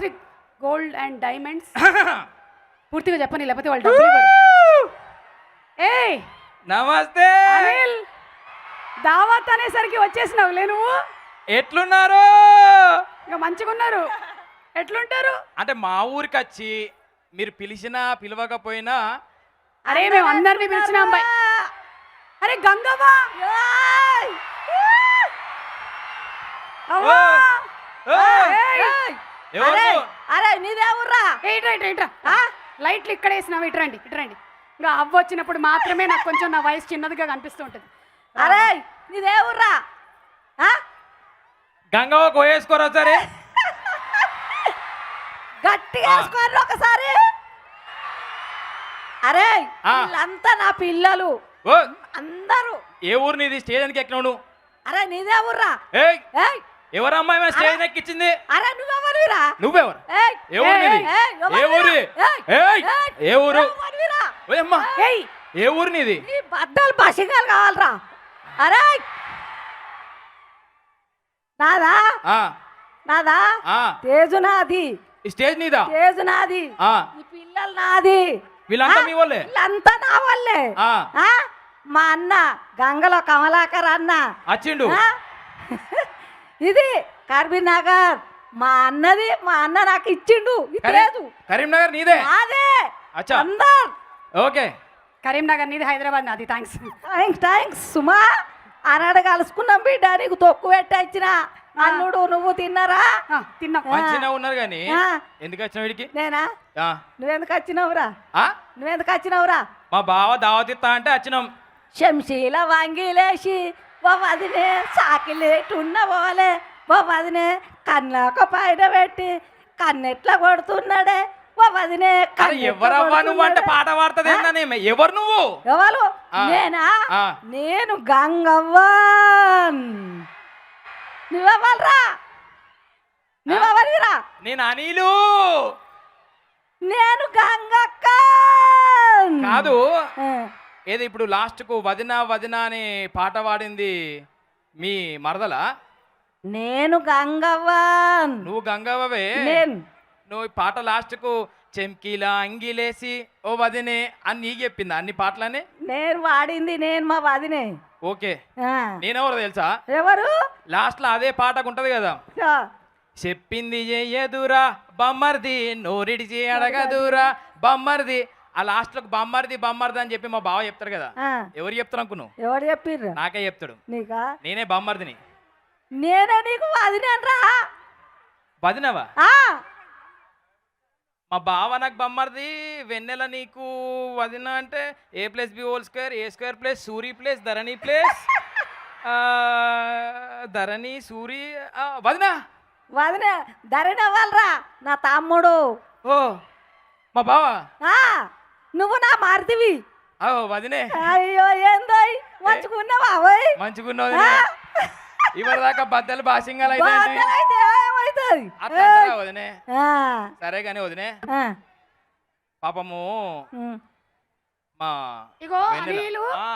With gold and diamonds. పూర్తిగా చెప్పని లేకపోతే వాళ్ళు డబ్బులు ఇవ్వరు. ఏయ్ నమస్తే అనిల్, దావత్ అనేసరికి వచ్చేసినావులే నువ్వు. ఎట్లున్నారు? ఇంకా మంచిగా ఉన్నారు. ఎట్లుంటారు అంటే మా ఊరికి వచ్చి మీరు పిలిచినా పిలవకపోయినా అరే మేము అందరినీ పిలిచిన అమ్మాయి. అరే గంగవ్వ, అవ్వా! ఏయ్! అరే నీదేవుర్రా? ఏంట్రా లైట్లు ఇక్కడ వేసినావు. ఇట్రండి ఇట్రండి. ఇంకా అవ్వ వచ్చినప్పుడు మాత్రమే నాకు కొంచెం నా వయసు చిన్నదిగా కనిపిస్తూ ఉంటుంది. అరే నీదేవుర్రా? గంగవ్వ కోయేసుకోరా సరే. గట్టిగా వేసుకోండి ఒకసారి. అరే వీళ్ళంతా నా పిల్లలు ఓ అందరూ. ఏ ఊరు నీది? స్టేజ్ ఎనికి ఎక్కినావు నువ్వు? అరే నీదేవుర్రా? ఏయ్ ఏయ్ ఎవరమ్మాయి మా స్టేజ్ ఎక్కించింది? అరే నువ్వెవరురా? నువ్వెవరు? ఏయ్ ఏ ఊరు నీది? ఏ ఊరు? ఏయ్ ఏ ఊరు? ఓయమ్మా ఏయ్ ఏ ఊరు నీది? నీ బద్దలు బసిగాలు కావాలరా? అరే నాదా ఆ నాదా ఆ తేజు నాది. ఈ స్టేజ్ నీదా? తేజు నాది. ఆ ఈ పిల్లలు నాది. వీళ్ళంతా మీ వాళ్ళే? వీళ్ళంతా నా వాళ్ళే. ఆ మా అన్న గంగలో కమలాకర్ అన్న వచ్చిండు. ఆ? ఇది కరీంనగర్ మా అన్నది. మా అన్న నాకు ఇచ్చిండు. ఇది లేదు కరీంనగర్ నీదే? అదే అచ్చా అందరు. ఓకే. కరీంనగర్ నీది, హైదరాబాద్ నాది. థ్యాంక్స్. థ్యాంక్స్ సుమా. ఆనాడు కలుసుకున్నాం బిడ్డ. నీకు తొక్కు పెట్టిన అల్లుడు నువ్వు తిన్నారా? తిన్నాం. మంచిగా ఉన్నారు కానీ ఆ. ఎందుకు వచ్చిన వీడికి? నేనా? ఆ. నువ్వెందుకు వచ్చినావురా? ఆ? నువ్వెందుకు వచ్చినావురా? మా బావ దావతిస్తా అంటే వచ్చినాం. శంశీల వంగిలేసి ఓ వదినే సాకిలేటున్న పోలే. ఓ వదినే కన్నాక పైన పెట్టి కన్నెట్లా కొడుతున్నాడే. ఓ వదినే అరే ఎవరవ్వా నువ్వు అంటే పాట పాడుతుంది ఏందనే? ఎవరు నువ్వు? ఎవరు? ఆ. నేనా? ఆ. నేను గంగవ్వన్. నువ్వెవరురా? నువ్వెవరిరా? నేను అనిలు. నేను గంగక్క కాదు ఏది ఇప్పుడు లాస్ట్ కు వదిన వదిన అని పాట పాడింది మీ మరదలా? నేను గంగవ్వన్. నువ్వు గంగవ్వవే. నేను నువ్వు ఈ పాట లాస్ట్ కు చెంకీలా అంగిలేసి ఓ వదినే అని నీకు చెప్పిందా అన్ని పాటలని? నేను వాడింది నేను మా వదినే. ఓకే. ఆ. నేనెవరో తెలుసా? ఎవరు? లాస్ట్ లో అదే పాటకు ఉంటది కదా, ఆ. చెప్పింది చెయ్యదురా బమ్మర్ది నోరిడిచి అడగదురా బమ్మర్ది. ఆ లాస్ట్ లో బమ్మర్ది బమ్మర్ది అని చెప్పి మా బావ చెప్తాడు కదా. ఆ. ఎవరు చెప్తారు అనుకున్నావు? ఎవరు చెప్పిర్రు? నాకే చెప్తాడు. నీకా? నేనే బమ్మర్దిని. నేనే నీకు వదినేనరా? వదినవా? ఆ. మా బావ నాకు బమ్మర్ది, వెన్నెల నీకు వదిన అంటే A+B² A² plus Suri plus Dharani plus Dharani Suri వదిన. వదినే ధరణి అవ్వాలరా? నా తమ్ముడు. ఓ మా బావ. ఆ. నువ్వు నా మారుతివి. వదినే. అయ్యో ఏందో మంచుకున్నావా? ఓయ్ మంచిగున్నావు ఇవరి దాకా బద్దలు బాసింగాలు అయితే అయితే ఏమవుతుంది? అట్లా అంటారా వదినే? ఆ. సరే కానీ వదినే ఆ. పాపము ఉమ్. మా ఇగో వెన్నెల. అనిలు, ఆ,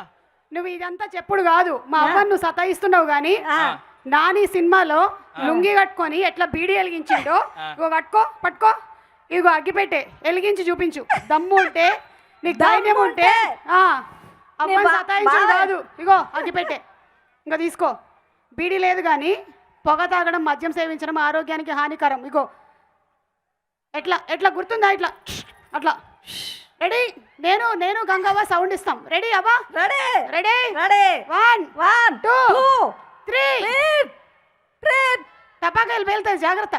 నువ్వు ఇదంతా చెప్పుడు కాదు. మా అవ్వను నువ్వు సతాయిస్తున్నావు గానీ ఆ. నాని సినిమాలో లుంగి కట్టుకొని ఎట్లా బీడి వెలిగించిండో ఇగో కట్టుకో పట్టుకో. ఇగో అగ్గిపెట్టే వెలిగించి చూపించు. దమ్ము ఉంటే నీకు ధైర్యం ఉంటే అవ్వని సతాయించుడు కాదు. ఇగో అగ్గిపెట్టే ఇంకా తీసుకో. బీడీ లేదు కానీ పొగ తాగడం మద్యం సేవించడం ఆరోగ్యానికి హానికరం. ఇగో ఎట్లా ఎట్లా గుర్తుందా? ఇట్లా అట్లా. రెడీ? నేను నేను గంగవ్వ సౌండ్ ఇస్తాం. రెడీ అవ్వా? Ready ready? రెడీ. 1 1 2 2 3 3 టపాకాయలు పేలుతాయి, జాగ్రత్త.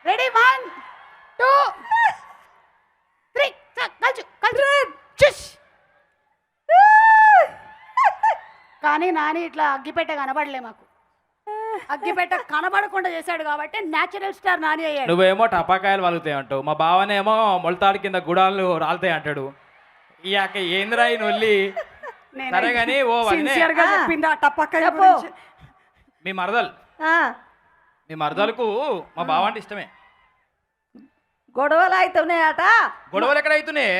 రెడీ? 1 2 3 కలిచు కలిచు చిష్. కానీ నాని ఇట్లా అగ్గిపెట్ట కనబడలే మాకు. అగ్గిపెట్ట కనబడకుండా చేశాడు కాబట్టి న్యాచురల్ స్టార్ నాని అయ్యాడు. నువ్వేమో టపాకాయలు వలుగుతాయి అంటావు, మా బావనేమో మొలతాడు కింద గుడాలు రాలుతాయి అంటాడు. ఈ అక్క ఏంద్రా ఈ నొల్లి? సరే కానీ ఓ వదినే, చెప్పింది ఆ టపాకాయ చెప్పు. గురించి. మీ మరదలు మీ మరదలకు మా బావ అంటే ఇష్టమే. గొడవలు అవుతున్నాయట. గొడవలు ఎక్కడ అవుతున్నాయి?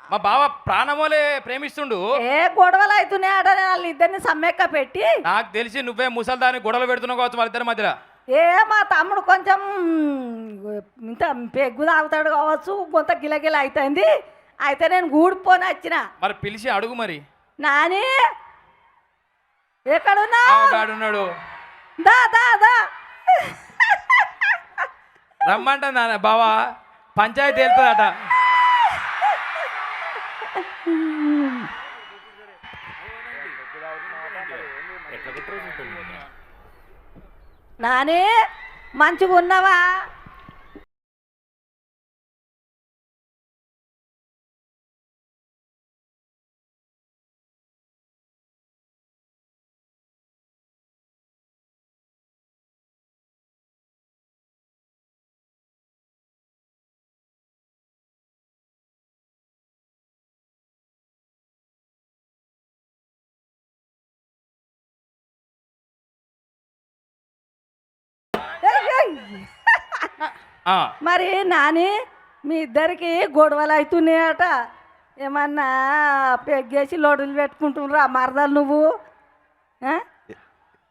మా బావ ప్రాణమోలే ప్రేమిస్తుండు. ఏ గొడవలు అవుతున్నాయట? వాళ్ళిద్దరిని సమ్మెక్క పెట్టి నాకు తెలిసి నువ్వే ముసల్దాన్ని గొడవలు పెడుతున్నావు కావచ్చు వాళ్ళిద్దరి మధ్యలో. మా తమ్ముడు కొంచెం ఇంత పెగ్గు తాగుతాడు కావచ్చు, కొంత గిలగిల అవుతుంది. అయితే నేను గూడిపోని వచ్చిన. మరి పిలిచి అడుగు మరి. నాని ఎక్కడున్నా? గాడున్నాడు, దా దా దా రమ్మంట నాన్న. బావా పంచాయతీ వెళ్తుందట. నాని మంచిగా ఉన్నావా? మరి నాని మీ ఇద్దరికి గొడవలు అవుతున్నాయట. ఏమన్నా పెగ్గేసి లోడులు పెట్టుకుంటున్నారా మరదలు నువ్వు?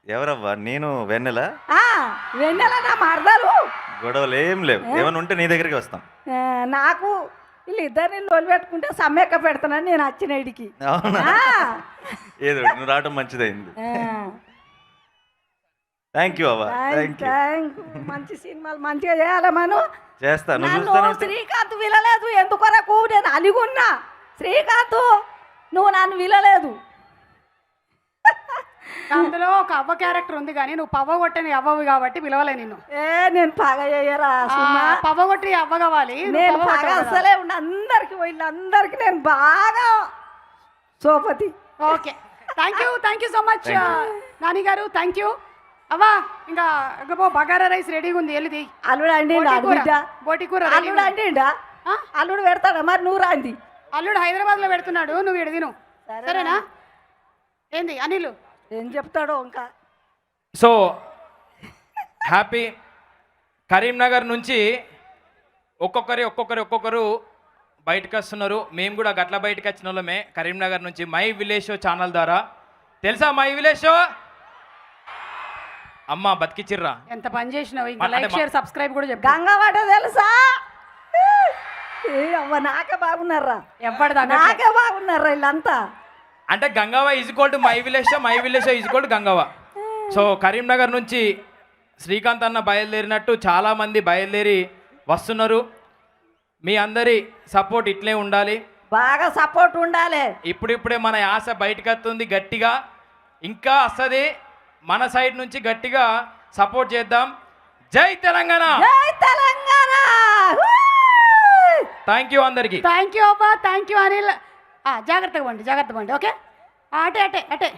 ఎవరవ్వా? నేను వెన్నెల. వెన్నెల నా మరదలు. గొడవలు ఏం లేవు. ఏమైనా ఉంటే నీ దగ్గరికి వస్తాం. నాకు వీళ్ళిద్దరిని లోలు పెట్టుకుంటే సమ్మెక్క పెడతానని నేను వచ్చిన ఇడికి. అవునా? ఏదో నువ్వు రావడం మంచిదైంది. థ్యాంక్ యూ అవ్వ. Thank you. మంచి సినిమాలు మంచిగా చేయాలి మనం. చేస్తా. శ్రీకాంత్ వినలేదు ఎందుకొరకు? నేను అలిగున్నా. శ్రీకాంత్ నువ్వు నన్ను వినలేదు. అందులో ఒక అవ్వ క్యారెక్టర్ ఉంది కానీ నువ్వు పవ్వ కొట్టని అవ్వవి కాబట్టి పిలవలే నిన్ను. నేను పగ చేయరా పవ్వ కొట్టి అవ్వ కావాలి. నేను పగ అసలే ఉన్నా. అందరికి వీళ్ళందరికి నేను బాగా సోపతి. Okay, thank you so much Nani గారు. Thank you. అవ్వా ఇంకా బగారా రైస్ రెడీగా ఉంది, వెళ్ళిది. అల్లుడు అండి బోటి కూర. అల్లుడు అండి అల్లుడు పెడతాడా? మరి నువ్వు రాంది. అల్లుడు హైదరాబాద్లో పెడుతున్నాడు, నువ్వు ఇడ తిను. సరేనా? ఏంది అనిల్ ఏం చెప్తాడో ఇంకా. So happy. కరీంనగర్ నుంచి ఒక్కొక్కరు బయటకు వస్తున్నారు. మేము కూడా గట్ల బయటకు వచ్చిన వాళ్ళమే కరీంనగర్ నుంచి. మై విలేజ్ షో ఛానల్ ద్వారా. తెలుసా మై విలేజ్ షో? అమ్మ బతికిచ్చిర్రా. ఎంత పని చేసినావు. ఇంకా లైక్ షేర్ సబ్స్క్రైబ్ కూడా చెప్పు. గంగవాడ తెలుసా? అవ్వ నాకే బాగున్నారా? నాకే బాగున్నారా వీళ్ళంతా? అంటే Gangavva equal to my village show, my village show equal to Gangavva. So Karimnagar నుంచి శ్రీకాంత్ అన్న బయలుదేరినట్టు చాలామంది బయలుదేరి వస్తున్నారు. మీ అందరి సపోర్ట్ ఇట్లే ఉండాలి, బాగా సపోర్ట్ ఉండాలి. ఇప్పుడిప్పుడే మన యాస బయటకు వస్తుంది గట్టిగా, ఇంకా వస్తుంది. మన సైడ్ నుంచి గట్టిగా సపోర్ట్ చేద్దాం. జై తెలంగాణ. జై తెలంగాణ. థ్యాంక్ యూ అందరికి. థ్యాంక్ యూ అబ్బా. Thank you Anil. జాగ్రత్తగా పండి. ఓకే, అటే.